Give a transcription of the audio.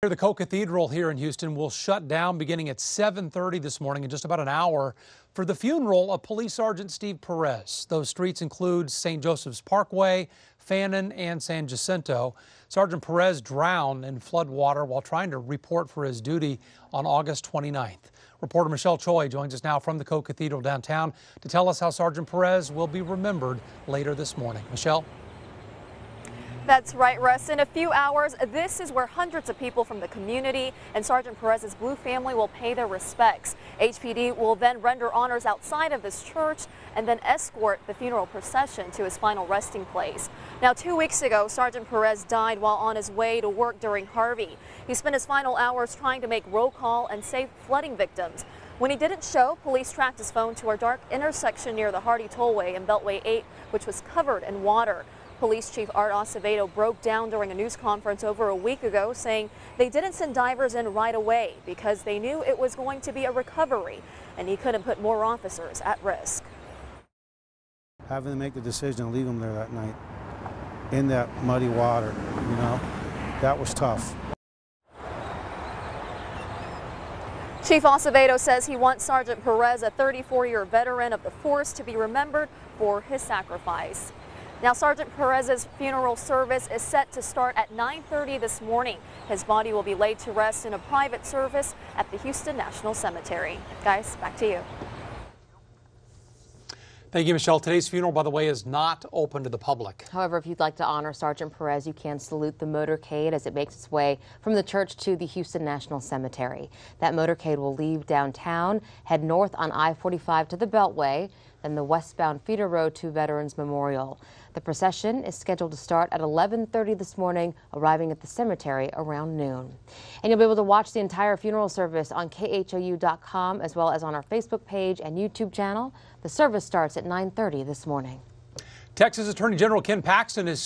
The Co-Cathedral here in Houston will shut down beginning at 7:30 this morning in just about an hour for the funeral of Police Sergeant Steve Perez. Those streets include St. Joseph's Parkway, Fannin, and San Jacinto. Sergeant Perez drowned in flood water while trying to report for his duty on August 29th. Reporter Michelle Choi joins us now from the Co-Cathedral downtown to tell us how Sergeant Perez will be remembered later this morning. Michelle? That's right, Russ. In a few hours, this is where hundreds of people from the community and Sergeant Perez's Blue family will pay their respects. HPD will then render honors outside of this church and then escort the funeral procession to his final resting place. Now, 2 weeks ago, Sergeant Perez died while on his way to work during Harvey. He spent his final hours trying to make roll call and save flooding victims. When he didn't show, police tracked his phone to a dark intersection near the Hardy Tollway and Beltway 8, which was covered in water. Police Chief Art Acevedo broke down during a news conference over a week ago, saying they didn't send divers in right away because they knew it was going to be a recovery and he couldn't put more officers at risk. Having to make the decision to leave them there that night in that muddy water, that was tough. Chief Acevedo says he wants Sergeant Perez, a 34-year veteran of the force, to be remembered for his sacrifice. Now, Sergeant Perez's funeral service is set to start at 9:30 this morning. His body will be laid to rest in a private service at the Houston National Cemetery. Guys, back to you. Thank you, Michelle. Today's funeral, by the way, is not open to the public. However, if you'd like to honor Sergeant Perez, you can salute the motorcade as it makes its way from the church to the Houston National Cemetery. That motorcade will leave downtown, head north on I-45 to the Beltway, then the westbound feeder road to Veterans Memorial. The procession is scheduled to start at 11:30 this morning, arriving at the cemetery around noon. And you'll be able to watch the entire funeral service on KHOU.com as well as on our Facebook page and YouTube channel. The service starts at 9:30 this morning. Texas Attorney General Ken Paxton is